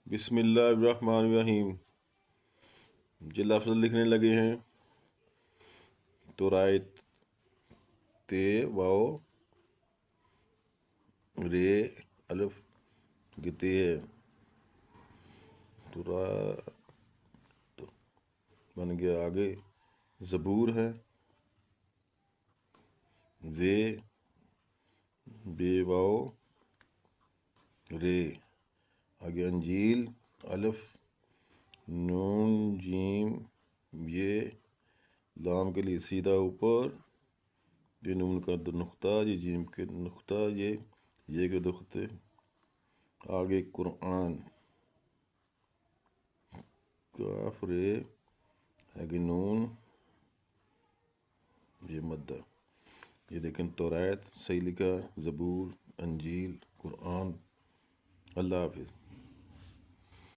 بسم اللہ الرحمن الرحیم۔ جو لفظ لکھنے لگے ہیں تو رائت تے واؤ رے الف گتے ہے تو بن گیا آگے زبور ہے زے بے واؤ رے آگے انجیل الف نون جیم یہ لام کے لیے سیدھا اوپر، یہ نون کا دو نقطہ، یہ جیم کے نقطہ، یہ کے نقطے، آگے قرآن کاف رے آگے نون یہ مدہ، یہ دیکھیں توریت صحیح لکھا، زبور، انجیل، قرآن۔ اللہ حافظ۔